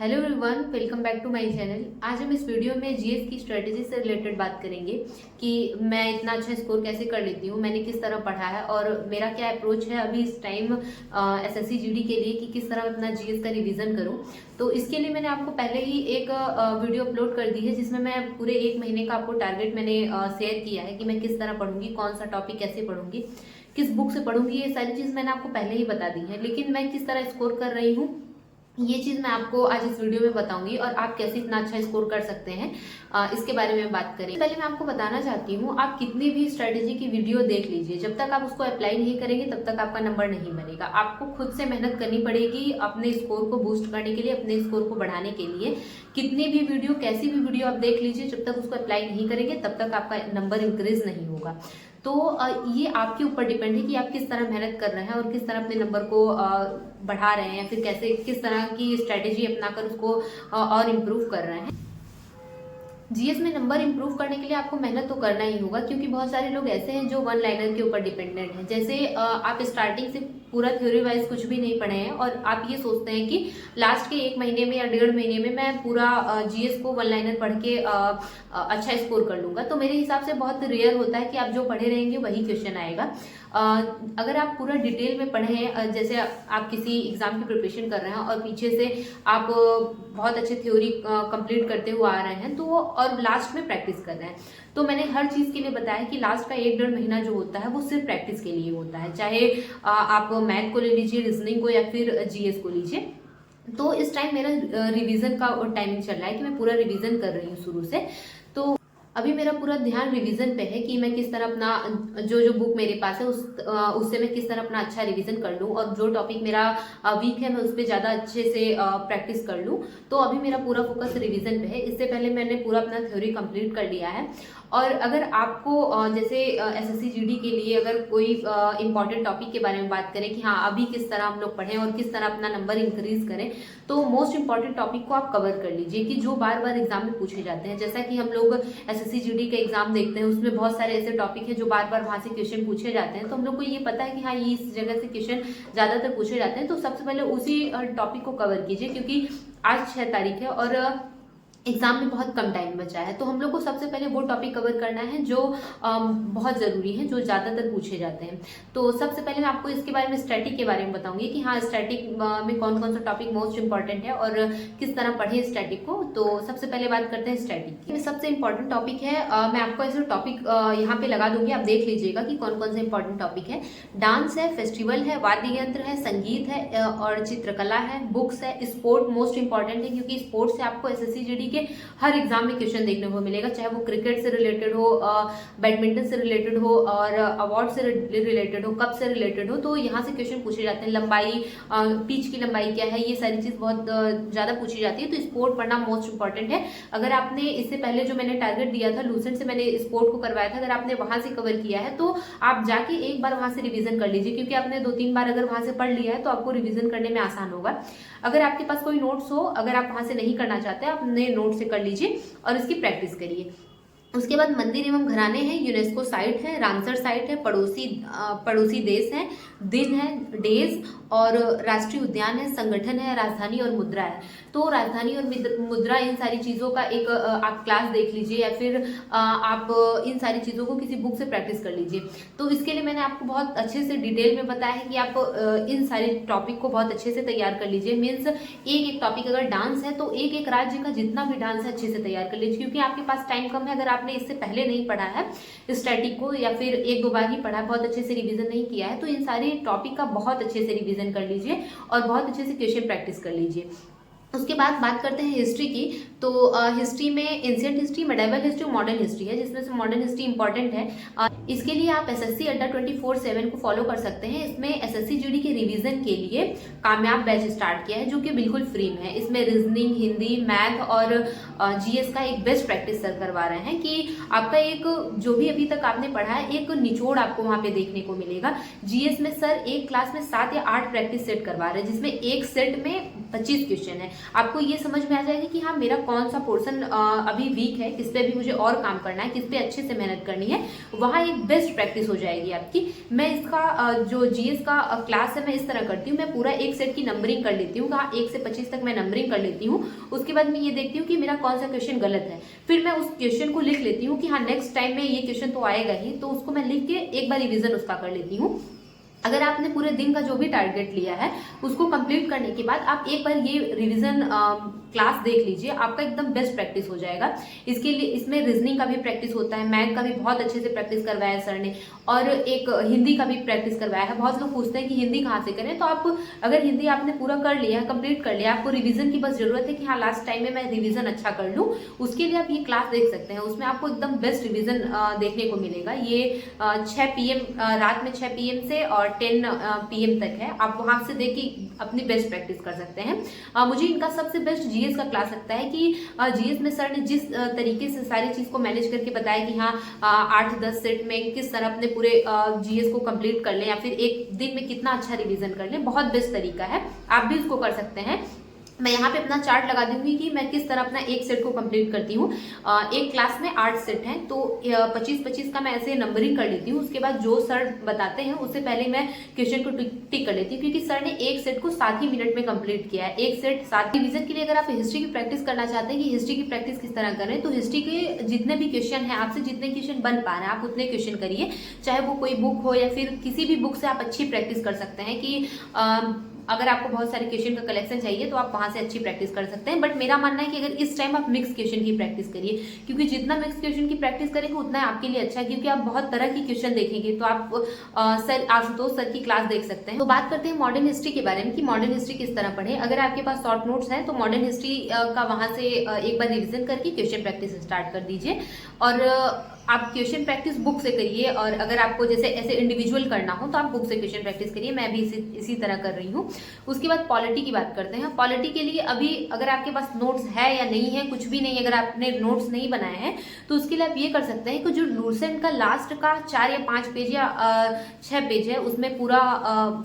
Hello everyone, welcome back to my channel. आज हम इस वीडियो में जीएस की स्ट्रेटेजी से रिलेटेड बात करेंगे कि मैं इतना अच्छा स्कोर कैसे कर लेती हूँ, मैंने किस तरह पढ़ा है और मेरा क्या अप्रोच है अभी इस टाइम एसएससी जीडी के लिए कि किस तरह अपना जीएस का रिवीजन करूँ। तो इसके लिए मैंने आपको पहले ही एक वीडियो अपलोड कर दी है जिसमें मैं पूरे एक महीने का आपको टारगेट मैंने शेयर किया है कि मैं किस तरह पढ़ूंगी, कौन सा टॉपिक कैसे पढ़ूंगी, किस बुक से पढ़ूंगी। ये सारी चीज़ मैंने आपको पहले ही बता दी है, लेकिन मैं किस तरह स्कोर कर रही हूँ ये चीज़ मैं आपको आज इस वीडियो में बताऊंगी और आप कैसे इतना अच्छा स्कोर कर सकते हैं इसके बारे में बात करें। पहले मैं आपको बताना चाहती हूँ, आप कितनी भी स्ट्रेटेजी की वीडियो देख लीजिए, जब तक आप उसको अप्लाई नहीं करेंगे तब तक आपका नंबर नहीं बनेगा। आपको खुद से मेहनत करनी पड़ेगी अपने स्कोर को बूस्ट करने के लिए, अपने स्कोर को बढ़ाने के लिए। कितनी भी वीडियो, कैसी भी वीडियो आप देख लीजिए, जब तक उसको अप्लाई नहीं करेंगे तब तक आपका नंबर इंक्रीज नहीं होगा। तो ये आपके ऊपर डिपेंड है कि आप किस तरह मेहनत कर रहे हैं और किस तरह अपने नंबर को बढ़ा रहे हैं या फिर कैसे किस तरह की स्ट्रेटेजी अपनाकर उसको और इम्प्रूव कर रहे हैं। जीएस में नंबर इंप्रूव करने के लिए आपको मेहनत तो करना ही होगा, क्योंकि बहुत सारे लोग ऐसे हैं जो वन लाइनर के ऊपर डिपेंडेंट हैं। जैसे आप स्टार्टिंग से पूरा थ्योरी वाइज कुछ भी नहीं पढ़े हैं और आप ये सोचते हैं कि लास्ट के एक महीने में या 1.5 महीने में मैं पूरा जीएस को वन लाइनर पढ़ के अच्छा स्कोर कर लूंगा। तो मेरे हिसाब से बहुत रेयर होता है कि आप जो पढ़े रहेंगे वही क्वेश्चन आएगा। अगर आप पूरा डिटेल में पढ़े हैं, जैसे आप किसी एग्जाम की प्रिपरेशन कर रहे हैं और पीछे से आप बहुत अच्छे थ्योरी कंप्लीट करते हुए आ रहे हैं तो और लास्ट में प्रैक्टिस कर रहे हैं, तो मैंने हर चीज़ के लिए बताया कि लास्ट का 1-1.5 महीना जो होता है वो सिर्फ प्रैक्टिस के लिए होता है। चाहे आप मैथ को ले लीजिए, रीजनिंग को या फिर जीएस को लीजिए। तो इस टाइम मेरा रिवीजन का टाइमिंग चल रहा है कि मैं पूरा रिवीजन कर रही हूँ शुरू से। तो अभी मेरा पूरा ध्यान रिवीजन पे है कि मैं किस तरह अपना जो जो बुक मेरे पास है उससे मैं किस तरह अपना अच्छा रिवीजन कर लूँ और जो टॉपिक मेरा वीक है मैं उस पर ज़्यादा अच्छे से प्रैक्टिस कर लूँ। तो अभी मेरा पूरा फोकस रिवीजन पे है। इससे पहले मैंने पूरा अपना थ्योरी कंप्लीट कर लिया है। और अगर आपको जैसे एसएससी जीडी के लिए अगर कोई इंपॉर्टेंट टॉपिक के बारे में बात करें कि हाँ अभी किस तरह हम लोग पढ़ें और किस तरह अपना नंबर इंक्रीज करें, तो मोस्ट इंपॉर्टेंट टॉपिक को आप कवर कर लीजिए कि जो बार बार एग्जाम में पूछे जाते हैं। जैसा कि हम लोग एसएससी जीडी के एग्जाम देखते हैं, उसमें बहुत सारे ऐसे टॉपिक है जो बार बार वहाँ से क्वेश्चन पूछे जाते हैं, तो हम लोग को ये पता है कि हाँ ये इस जगह से क्वेश्चन ज्यादातर पूछे जाते हैं। तो सबसे पहले उसी टॉपिक को कवर कीजिए, क्योंकि आज 6 तारीख है और एग्जाम में बहुत कम टाइम बचा है। तो हम लोग को सबसे पहले वो टॉपिक कवर करना है जो बहुत ज़रूरी है, जो ज़्यादातर पूछे जाते हैं। तो सबसे पहले मैं आपको इसके बारे में स्टैटिक के बारे में बताऊंगी कि हाँ स्टैटिक में कौन कौन सा टॉपिक मोस्ट इंपॉर्टेंट है और किस तरह पढ़े स्टैटिक को। तो सबसे पहले बात करते हैं स्टैटिक की। सबसे इंपॉर्टेंट टॉपिक है, मैं आपको ऐसे टॉपिक यहाँ पे लगा दूंगी, आप देख लीजिएगा कि कौन कौन से इंपॉर्टेंट टॉपिक है। डांस है, फेस्टिवल है, वाद्य यंत्र है, संगीत है और चित्रकला है, बुक्स है, स्पोर्ट मोस्ट इंपॉर्टेंट है क्योंकि स्पोर्ट्स से आपको एसएससी जीडी के हर एग्जाम में क्वेश्चन देखने को मिलेगा, चाहे वो क्रिकेट से रिलेटेड हो, बैडमिंटन से रिलेटेड हो और अवार्ड से रिलेटेड हो, कप से रिलेटेड हो। तो यहाँ से क्वेश्चन पूछे जाते हैं। लंबाई, पिच की लंबाई क्या है, ये सारी चीज बहुत ज्यादा पूछी जाती है। तो स्पोर्ट पढ़ना मोस्ट इंपॉर्टेंट है। अगर आपने इससे पहले जो मैंने टारगेट दिया था लूसेंट से, मैंने स्पोर्ट को करवाया था, अगर आपने वहां से कवर किया है तो आप जाके एक बार वहां से रिविजन कर लीजिए, क्योंकि आपने 2-3 बार अगर वहां से पढ़ लिया है तो आपको रिविजन करने में आसान होगा। अगर आपके पास कोई नोट्स हो, अगर आप वहां से नहीं करना चाहते, आप नए नोट से कर लीजिए और इसकी प्रैक्टिस करिए। उसके बाद मंदिर एवं घराने हैं, यूनेस्को साइट है, रामसर साइट है, पड़ोसी देश है, दिन है, डेज और राष्ट्रीय उद्यान है, संगठन है, राजधानी और मुद्रा है। तो राजधानी और मुद्रा, इन सारी चीज़ों का एक आप क्लास देख लीजिए या फिर आप इन सारी चीज़ों को किसी बुक से प्रैक्टिस कर लीजिए। तो इसके लिए मैंने आपको बहुत अच्छे से डिटेल में बताया है कि आप इन सारे टॉपिक को बहुत अच्छे से तैयार कर लीजिए। मीन्स एक टॉपिक अगर डांस है तो एक राज्य का जितना भी डांस है अच्छे से तैयार कर लीजिए, क्योंकि आपके पास टाइम कम है। अगर आपने इससे पहले नहीं पढ़ा है स्टैटिक को या फिर 1-2 बार ही पढ़ा है, बहुत अच्छे से रिवीजन नहीं किया है, तो इन सारे टॉपिक का बहुत अच्छे से रिवीजन कर लीजिए और बहुत अच्छे से क्वेश्चन प्रैक्टिस कर लीजिए। उसके बाद बात करते हैं हिस्ट्री की। तो हिस्ट्री में ancient history, medieval history, modern history है, जिसमें से मॉडर्न हिस्ट्री इंपॉर्टेंट है। इसके लिए आप एसएससी अड्डा 24/7 को फॉलो कर सकते हैं। इसमें एसएससी जीडी के रिवीजन के लिए कामयाब बैच स्टार्ट किया है जो कि बिल्कुल फ्री में है। इसमें रीजनिंग, हिंदी, मैथ और जीएस का एक बेस्ट प्रैक्टिस सर करवा रहे हैं कि आपका एक जो भी अभी तक आपने पढ़ा है एक निचोड़ आपको वहां पे देखने को मिलेगा। जीएस में सर एक क्लास में 7 या 8 प्रैक्टिस सेट करवा रहे हैं, जिसमें एक सेट में 25 क्वेश्चन है। आपको ये समझ में आ जाएगा कि हाँ मेरा कौन सा पोर्शन अभी वीक है, किस पे भी मुझे और काम करना है, किस पे अच्छे से मेहनत करनी है, वहाँ एक बेस्ट प्रैक्टिस हो जाएगी आपकी। मैं इसका जो जीएस का क्लास है मैं इस तरह करती हूँ, मैं पूरा एक सेट की नंबरिंग कर लेती हूँ, कहाँ 1 से 25 तक मैं नंबरिंग कर लेती हूँ। उसके बाद मैं ये देखती हूँ कि मेरा कौन सा क्वेश्चन गलत है, फिर मैं उस क्वेश्चन को लिख लेती हूँ कि हाँ नेक्स्ट टाइम में ये क्वेश्चन तो आएगा ही, तो उसको मैं लिख के एक बार रिविजन उसका कर लेती हूँ। अगर आपने पूरे दिन का जो भी टारगेट लिया है उसको कंप्लीट करने के बाद आप एक बार ये रिवीजन क्लास देख लीजिए, आपका एकदम बेस्ट प्रैक्टिस हो जाएगा। इसके लिए इसमें रीजनिंग का भी प्रैक्टिस होता है, मैथ का भी बहुत अच्छे से प्रैक्टिस करवाया है सर ने, और एक हिंदी का भी प्रैक्टिस करवाया है। बहुत लोग पूछते हैं कि हिंदी कहाँ से करें, तो आप अगर हिंदी आपने पूरा कर लिया है, कंप्लीट कर लिया, आपको रिवीजन की बस जरूरत है कि हाँ लास्ट टाइम में मैं रिवीजन अच्छा कर लूँ, उसके लिए आप ये क्लास देख सकते हैं। उसमें आपको एकदम बेस्ट रिवीजन देखने को मिलेगा। ये 6 PM रात में 6 PM से और 10 PM तक है। आप वहां से देख के अपनी बेस्ट प्रैक्टिस कर सकते हैं। मुझे इनका सबसे बेस्ट जीएस का क्लास लगता है कि जीएस में सर ने जिस तरीके से सारी चीज को मैनेज करके बताया कि हाँ 8-10 सेट में किस तरह अपने पूरे जीएस को कंप्लीट कर लें या फिर एक दिन में कितना अच्छा रिवीजन कर लें, बहुत बेस्ट तरीका है, आप भी उसको कर सकते हैं। मैं यहाँ पे अपना चार्ट लगा दूंगी कि मैं किस तरह अपना एक सेट को कंप्लीट करती हूँ। एक क्लास में 8 सेट हैं, तो 25-25 का मैं ऐसे नंबरिंग कर लेती हूँ। उसके बाद जो सर बताते हैं उससे पहले मैं क्वेश्चन को टिक कर लेती हूँ, क्योंकि सर ने एक सेट को 7 ही मिनट में कंप्लीट किया है। एक सेट 7 रिवीजन के लिए अगर आप हिस्ट्री की प्रैक्टिस करना चाहते हैं कि हिस्ट्री की प्रैक्टिस किस तरह करें, तो हिस्ट्री के जितने भी क्वेश्चन हैं, आपसे जितने क्वेश्चन बन पा रहे हैं आप उतने क्वेश्चन करिए, चाहे वो कोई बुक हो या फिर किसी भी बुक से आप अच्छी प्रैक्टिस कर सकते हैं। कि अगर आपको बहुत सारे क्वेश्चन का कलेक्शन चाहिए तो आप वहां से अच्छी प्रैक्टिस कर सकते हैं। बट मेरा मानना है कि अगर इस टाइम आप मिक्स क्वेश्चन की प्रैक्टिस करिए, क्योंकि जितना मिक्स क्वेश्चन की प्रैक्टिस करेंगे उतना आपके लिए अच्छा है, क्योंकि आप बहुत तरह की क्वेश्चन देखेंगे। तो आप सर आशुतोष सर की क्लास देख सकते हैं। तो बात करते हैं मॉडर्न हिस्ट्री के बारे में कि मॉडर्न हिस्ट्री किस तरह पढ़े। अगर आपके पास शॉर्ट नोट्स हैं तो मॉडर्न हिस्ट्री का वहां से एक बार रिविजन करके क्वेश्चन प्रैक्टिस स्टार्ट कर दीजिए, और आप क्वेश्चन प्रैक्टिस बुक से करिए। और अगर आपको जैसे ऐसे इंडिविजुअल करना हो तो आप बुक से क्वेश्चन प्रैक्टिस करिए, मैं भी इसी तरह कर रही हूँ। उसके बाद पॉलिटी की बात करते हैं। पॉलिटी के लिए अभी अगर आपके पास नोट्स है या नहीं है, कुछ भी नहीं, अगर आपने नोट्स नहीं बनाए हैं तो उसके लिए आप ये कर सकते हैं कि जो लूसेंट का लास्ट का 4 या 5 पेज या 6 पेज है, उसमें पूरा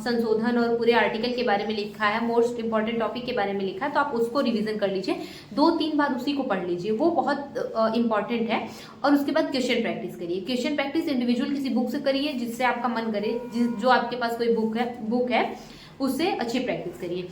संशोधन और पूरे आर्टिकल के बारे में लिखा है, मोस्ट इंपॉर्टेंट टॉपिक के बारे में लिखा है, तो आप उसको रिविजन कर लीजिए, 2-3 बार उसी को पढ़ लीजिए, वो बहुत इंपॉर्टेंट है। और उसके बाद क्वेश्चन प्रैक्टिस करिए। क्वेश्चन प्रैक्टिस इंडिविजुअल किसी बुक से करिए जिससे आपका मन करे, जो आपके पास कोई बुक है उससे अच्छी प्रैक्टिस करिए।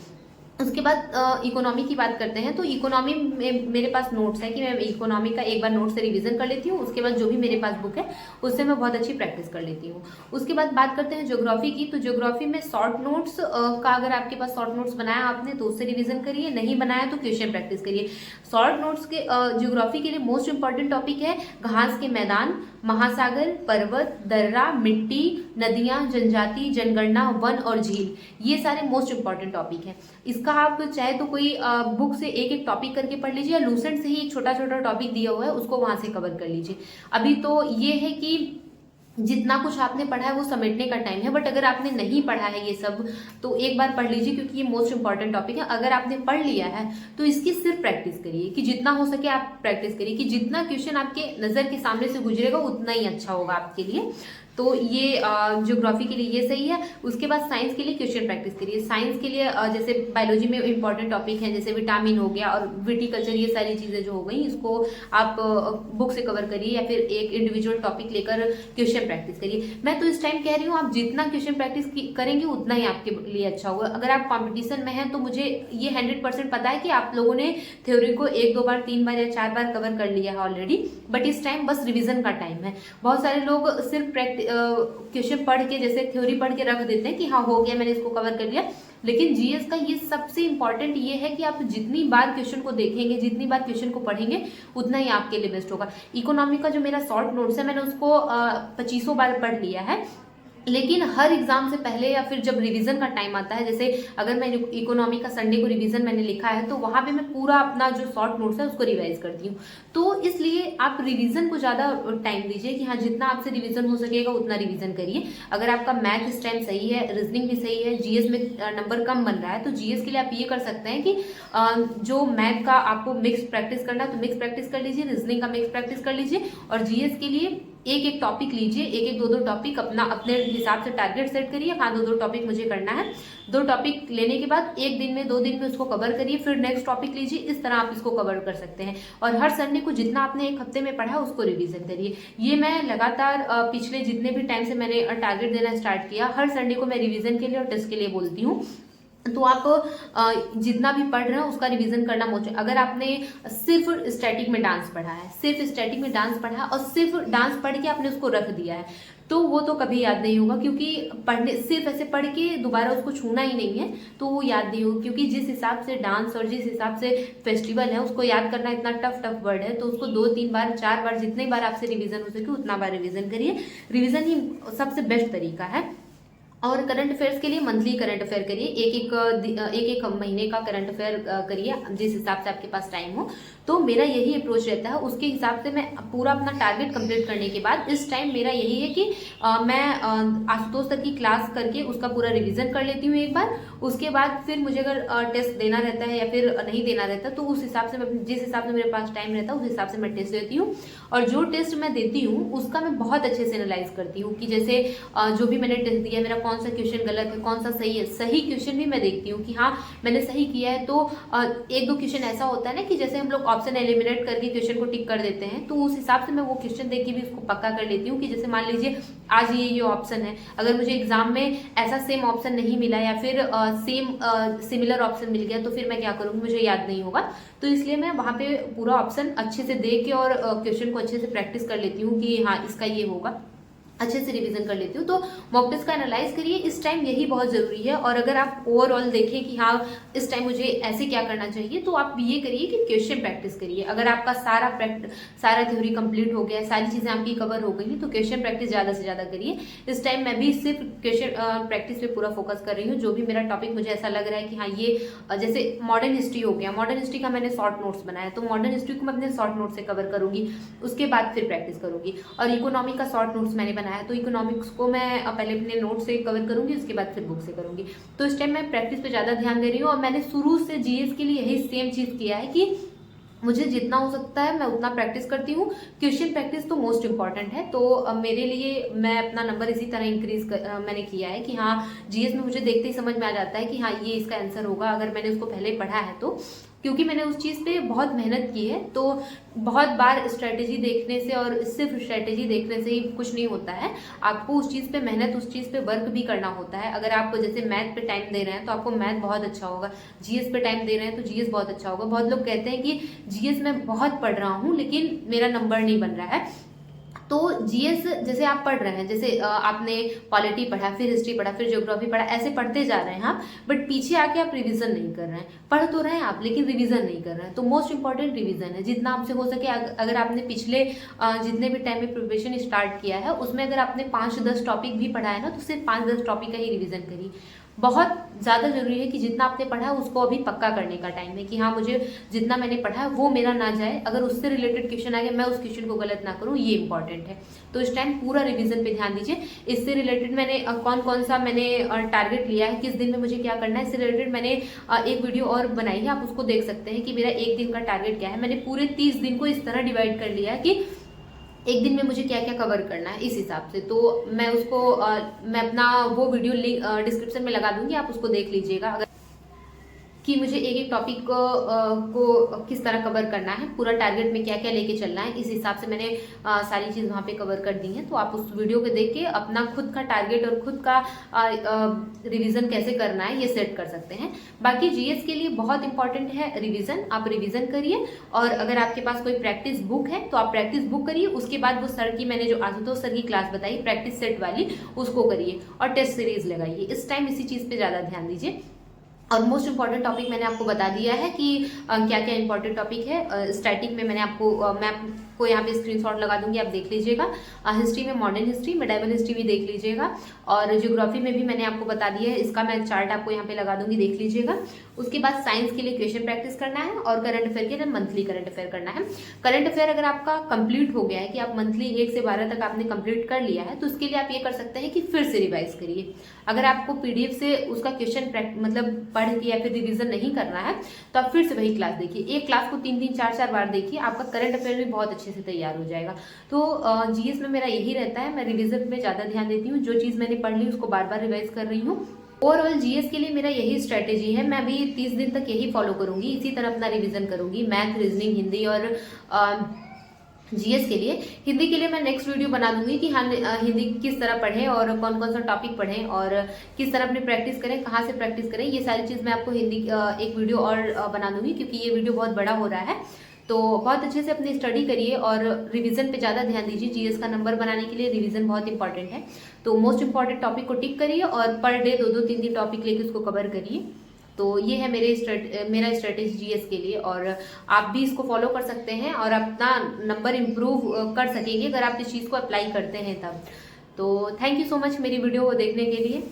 उसके बाद इकोनॉमी की बात करते हैं। तो इकोनॉमी में मेरे पास नोट्स है कि मैं इकोनॉमी का एक बार नोट से रिवीजन कर लेती हूँ। उसके बाद जो भी मेरे पास बुक है उससे मैं बहुत अच्छी प्रैक्टिस कर लेती हूँ। उसके बाद बात करते हैं ज्योग्राफी की। तो ज्योग्राफी में शॉर्ट नोट्स का अगर आपके पास शॉर्ट नोट्स बनाया आपने तो उससे रिवीजन करिए, नहीं बनाया तो क्वेश्चन प्रैक्टिस करिए। शॉर्ट नोट्स के ज्योग्राफी के लिए मोस्ट इंपॉर्टेंट टॉपिक है घास के मैदान, महासागर, पर्वत, दर्रा, मिट्टी, नदियां, जनजाति, जनगणना, वन और झील, ये सारे मोस्ट इंपॉर्टेंट टॉपिक हैं। इसका आप चाहे तो कोई बुक से एक एक टॉपिक करके पढ़ लीजिए, या लूसेंट से ही एक छोटा छोटा टॉपिक दिया हुआ है उसको वहां से कवर कर लीजिए। अभी तो ये है कि जितना कुछ आपने पढ़ा है वो समेटने का टाइम है, बट अगर आपने नहीं पढ़ा है ये सब तो एक बार पढ़ लीजिए, क्योंकि ये मोस्ट इंपॉर्टेंट टॉपिक है। अगर आपने पढ़ लिया है तो इसकी सिर्फ प्रैक्टिस करिए, कि जितना हो सके आप प्रैक्टिस करिए, कि जितना क्वेश्चन आपके नज़र के सामने से गुजरेगा उतना ही अच्छा होगा आपके लिए। तो ये ज्योग्राफी के लिए ये सही है। उसके बाद साइंस के लिए क्वेश्चन प्रैक्टिस करिए। साइंस के लिए जैसे बायोलॉजी में इंपॉर्टेंट टॉपिक हैं जैसे विटामिन हो गया और विटिकल्चर, ये सारी चीज़ें जो हो गई इसको आप बुक से कवर करिए, या फिर एक इंडिविजुअल टॉपिक लेकर क्वेश्चन प्रैक्टिस करिए। मैं तो इस टाइम कह रही हूँ आप जितना क्वेश्चन प्रैक्टिस करेंगे उतना ही आपके लिए अच्छा होगा। अगर आप कॉम्पिटिशन में हैं तो मुझे ये 100% पता है कि आप लोगों ने थ्योरी को 1-2 बार, 3 बार या 4 बार कवर कर लिया है ऑलरेडी, बट इस टाइम बस रिविजन का टाइम है। बहुत सारे लोग सिर्फ क्वेश्चन पढ़ के, जैसे थ्योरी पढ़ के रख देते हैं कि हाँ हो गया मैंने इसको कवर कर लिया, लेकिन जीएस का ये सबसे इंपॉर्टेंट ये है कि आप जितनी बार क्वेश्चन को देखेंगे, जितनी बार क्वेश्चन को पढ़ेंगे उतना ही आपके लिए बेस्ट होगा। इकोनॉमी का जो मेरा शॉर्ट नोट्स है मैंने उसको 2500 बार पढ़ लिया है, लेकिन हर एग्जाम से पहले या फिर जब रिवीजन का टाइम आता है, जैसे अगर मैं इकोनॉमी का संडे को रिवीजन मैंने लिखा है तो वहां पे मैं पूरा अपना जो शॉर्ट नोट्स है उसको रिवाइज करती हूँ। तो इसलिए आप रिवीजन को ज़्यादा टाइम दीजिए, कि हाँ जितना आपसे रिवीजन हो सकेगा उतना रिवीजन करिए। अगर आपका मैथ इस टाइम सही है, रीजनिंग भी सही है, जीएस में नंबर कम बन रहा है, तो जीएस के लिए आप ये कर सकते हैं कि जो मैथ का आपको मिक्स प्रैक्टिस करना है तो मिक्स प्रैक्टिस कर लीजिए, रीजनिंग का मिक्स प्रैक्टिस कर लीजिए, और जीएस के लिए एक एक टॉपिक लीजिए, एक एक दो दो टॉपिक अपना अपने हिसाब से टारगेट सेट करिए। हाँ, दो दो टॉपिक मुझे करना है। 2 टॉपिक लेने के बाद एक दिन में 2 दिन में उसको कवर करिए, फिर नेक्स्ट टॉपिक लीजिए। इस तरह आप इसको कवर कर सकते हैं। और हर संडे को जितना आपने एक हफ्ते में पढ़ा उसको रिवीजन करिए। ये मैं लगातार पिछले जितने भी टाइम से मैंने टारगेट देना स्टार्ट किया, हर संडे को मैं रिवीजन के लिए और टेस्ट के लिए बोलती हूँ। तो आप जितना भी पढ़ रहे हो उसका रिवीजन करना मोस्ट। अगर आपने सिर्फ स्टैटिक में डांस पढ़ा है, सिर्फ स्टैटिक में डांस पढ़ा है और सिर्फ डांस पढ़ के आपने उसको रख दिया है, तो वो तो कभी याद नहीं होगा, क्योंकि पढ़ने सिर्फ ऐसे पढ़ के दोबारा उसको छूना ही नहीं है, तो वो याद नहीं होगा। क्योंकि जिस हिसाब से डांस और जिस हिसाब से फेस्टिवल है उसको याद करना इतना टफ वर्ड है, तो उसको 2-3 बार 4 बार जितने बार आपसे रिवीजन हो सके उतना बार रिवीजन करिए। रिवीजन ही सबसे बेस्ट तरीका है। और करंट अफेयर्स के लिए मंथली करंट अफेयर करिए, एक एक महीने का करंट अफेयर करिए जिस हिसाब से आपके पास टाइम हो। तो मेरा यही अप्रोच रहता है, उसके हिसाब से मैं पूरा अपना टारगेट कंप्लीट करने के बाद इस टाइम मेरा यही है कि मैं आशुतोष सर की क्लास करके उसका पूरा रिवीजन कर लेती हूँ एक बार। उसके बाद फिर मुझे अगर टेस्ट देना रहता है या फिर नहीं देना रहता, तो उस हिसाब से मैं जिस हिसाब से मेरे पास टाइम रहता है उस हिसाब से मैं टेस्ट देती हूँ। और जो टेस्ट मैं देती हूँ उसका मैं बहुत अच्छे से एनालाइज करती हूँ कि जैसे जो भी मैंने टेस्ट दिया मेरा कौन सा क्वेश्चन गलत है, कौन सा सही है। सही क्वेश्चन भी मैं देखती हूँ कि हाँ मैंने सही किया है। तो 1-2 क्वेश्चन ऐसा होता है ना कि जैसे हम लोग ऑप्शन एलिमिनेट करके क्वेश्चन को टिक कर देते हैं, तो उस हिसाब से मैं वो क्वेश्चन देख के भी उसको पक्का कर लेती हूँ कि जैसे मान लीजिए आज ये ऑप्शन है, अगर मुझे एग्जाम में ऐसा सेम ऑप्शन नहीं मिला या फिर सेम सिमिलर ऑप्शन मिल गया, तो फिर मैं क्या करूँगी, मुझे याद नहीं होगा। तो इसलिए मैं वहाँ पे पूरा ऑप्शन अच्छे से देख के और क्वेश्चन को अच्छे से प्रैक्टिस कर लेती हूँ कि हाँ इसका ये होगा, अच्छे से रिवीजन कर लेती हूँ। तो मॉक टेस्ट का एनालाइज करिए, इस टाइम यही बहुत ज़रूरी है। और अगर आप ओवरऑल देखें कि हाँ इस टाइम मुझे ऐसे क्या करना चाहिए, तो आप ये करिए कि क्वेश्चन प्रैक्टिस करिए। अगर आपका सारा थ्योरी कंप्लीट हो गया, सारी चीज़ें आपकी कवर हो गई, तो क्वेश्चन प्रैक्टिस ज़्यादा से ज़्यादा करिए। इस टाइम मैं भी सिर्फ क्वेश्चन प्रैक्टिस पे पूरा फोकस कर रही हूँ। जो भी मेरा टॉपिक मुझे ऐसा लग रहा है कि हाँ ये जैसे मॉडर्न हिस्ट्री हो गया, मॉडर्न हिस्ट्री का मैंने शॉर्ट नोट्स बनाया, तो मॉडर्न हिस्ट्री को मैं अपने शॉर्ट नोट से कवर करूँगी, उसके बाद फिर प्रैक्टिस करूँगी। और इकोनॉमी का शॉर्ट नोट्स मैंने बनाया, तो इकोनॉमिक्स को मैं पहले अपने नोट से कवर करूंगी, उसके बाद फिर बुक से करूंगी। तो इस टाइम मैं प्रैक्टिस पे ज़्यादा ध्यान दे रही हूँ। और मैंने शुरू से जीएस के लिए यही सेम चीज़ किया है कि मुझे जितना हो सकता है मैं उतना प्रैक्टिस करती हूँ। क्वेश्चन प्रैक्टिस तो मोस्ट इंपॉर्टेंट है। तो मेरे लिए मैं अपना नंबर इसी तरह इंक्रीज मैंने किया है कि हाँ जीएस में मुझे देखते ही समझ में आ जाता है कि हाँ ये इसका आंसर होगा, अगर मैंने उसको पहले पढ़ा है तो। क्योंकि मैंने उस चीज़ पे बहुत मेहनत की है। तो बहुत बार स्ट्रेटेजी देखने से और सिर्फ स्ट्रेटेजी देखने से ही कुछ नहीं होता है, आपको उस चीज़ पे मेहनत, उस चीज़ पे वर्क भी करना होता है। अगर आप जैसे मैथ पे टाइम दे रहे हैं तो आपको मैथ बहुत अच्छा होगा, जीएस पे टाइम दे रहे हैं तो जीएस बहुत अच्छा होगा। बहुत लोग कहते हैं कि जीएस में बहुत पढ़ रहा हूँ लेकिन मेरा नंबर नहीं बन रहा है। तो जीएस जैसे आप पढ़ रहे हैं, जैसे आपने पॉलिटी पढ़ा, फिर हिस्ट्री पढ़ा, फिर ज्योग्राफी पढ़ा, ऐसे पढ़ते जा रहे हैं आप, बट पीछे आके आप रिवीजन नहीं कर रहे हैं। पढ़ तो रहे हैं आप लेकिन रिवीजन नहीं कर रहे हैं। तो मोस्ट इंपॉर्टेंट रिवीजन है, जितना आपसे हो सके। अगर आपने पिछले जितने भी टाइम में प्रिपरेशन स्टार्ट किया है उसमें अगर आपने 5-10 टॉपिक भी पढ़ा है ना, तो सिर्फ 5-10 टॉपिक का ही रिवीजन करिए। बहुत ज़्यादा जरूरी है कि जितना आपने पढ़ा है उसको अभी पक्का करने का टाइम है कि हाँ मुझे जितना मैंने पढ़ा है वो मेरा ना जाए, अगर उससे रिलेटेड क्वेश्चन आ गया मैं उस क्वेश्चन को गलत ना करूँ, ये इंपॉर्टेंट है। तो इस टाइम पूरा रिवीजन पे ध्यान दीजिए। इससे रिलेटेड मैंने कौन सा मैंने टारगेट लिया है, किस दिन में मुझे क्या करना है, इससे रिलेटेड मैंने एक वीडियो और बनाई है, आप उसको देख सकते हैं कि मेरा एक दिन का टारगेट क्या है। मैंने पूरे 30 दिन को इस तरह डिवाइड कर लिया है कि एक दिन में मुझे क्या क्या कवर करना है, इस हिसाब से। तो मैं उसको मैं अपना वो वीडियो लिंक डिस्क्रिप्शन में लगा दूंगी, आप उसको देख लीजिएगा अगर कि मुझे एक एक टॉपिक को किस तरह कवर करना है, पूरा टारगेट में क्या क्या लेके चलना है। इस हिसाब से मैंने सारी चीज़ वहाँ पे कवर कर दी हैं। तो आप उस वीडियो को देख के अपना खुद का टारगेट और खुद का रिवीजन कैसे करना है ये सेट कर सकते हैं। बाकी जीएस के लिए बहुत इंपॉर्टेंट है रिवीजन, आप रिवीजन करिए। और अगर आपके पास कोई प्रैक्टिस बुक है तो आप प्रैक्टिस बुक करिए, उसके बाद वो सर की मैंने जो आशुतोष सर की क्लास बताई प्रैक्टिस सेट वाली उसको करिए और टेस्ट सीरीज लगाइए। इस टाइम इसी चीज़ पे ज़्यादा ध्यान दीजिए। और मोस्ट इंपॉर्टेंट टॉपिक मैंने आपको बता दिया है कि क्या क्या इंपॉर्टेंट टॉपिक है। स्टैटिक में मैंने मैं आपको यहाँ पे स्क्रीनशॉट लगा दूंगी, आप देख लीजिएगा। हिस्ट्री में मॉडर्न हिस्ट्री, मेडाइवल हिस्ट्री भी देख लीजिएगा। और ज्योग्राफी में भी मैंने आपको बता दिया है, इसका मैं चार्ट आपको यहाँ पे लगा दूंगी, देख लीजिएगा। उसके बाद साइंस के लिए क्वेश्चन प्रैक्टिस करना है और करंट अफेयर के लिए मंथली करंट अफेयर करना है। करंट अफेयर अगर आपका कंप्लीट हो गया है कि आप मंथली 1 से 12 तक आपने कंप्लीट कर लिया है, तो उसके लिए आप ये कर सकते हैं कि फिर से रिवाइज करिए। अगर आपको पीडीएफ से उसका क्वेश्चन मतलब पढ़ के या फिर रिविजन नहीं करना है, तो आप फिर से वही क्लास देखिए। एक क्लास को 3-3 4-4 बार देखिए, आपका करंट अफेयर भी बहुत अच्छे से तैयार हो जाएगा। तो जीएस में मेरा यही रहता है, मैं रिविजन पे ज़्यादा ध्यान देती हूँ। जो चीज़ मैंने पढ़ ली उसको बार बार रिवाइज कर रही हूँ। ओवरऑल जीएस के लिए मेरा यही स्ट्रेटेजी है। मैं अभी 30 दिन तक यही फॉलो करूंगी, इसी तरह अपना रिवीजन करूंगी। मैथ, रीजनिंग, हिंदी और जीएस के लिए। हिंदी के लिए मैं नेक्स्ट वीडियो बना दूंगी कि हाँ हिंदी किस तरह पढ़ें और कौन कौन सा टॉपिक पढ़ें और किस तरह अपनी प्रैक्टिस करें, कहाँ से प्रैक्टिस करें। ये सारी चीज़ मैं आपको हिंदी एक वीडियो और बना दूंगी, क्योंकि ये वीडियो बहुत बड़ा हो रहा है। तो बहुत अच्छे से अपनी स्टडी करिए और रिवीजन पे ज़्यादा ध्यान दीजिए। जीएस का नंबर बनाने के लिए रिवीजन बहुत इंपॉर्टेंट है। तो मोस्ट इंपॉर्टेंट टॉपिक को टिक करिए और पर डे 2-2 3-3 टॉपिक लेके उसको कवर करिए। तो ये है मेरा स्ट्रेटेजी जीएस के लिए, और आप भी इसको फॉलो कर सकते हैं और अपना नंबर इम्प्रूव कर सकेंगे अगर आप इस चीज़ को अप्लाई करते हैं तब। तो थैंक यू सो मच मेरी वीडियो को देखने के लिए।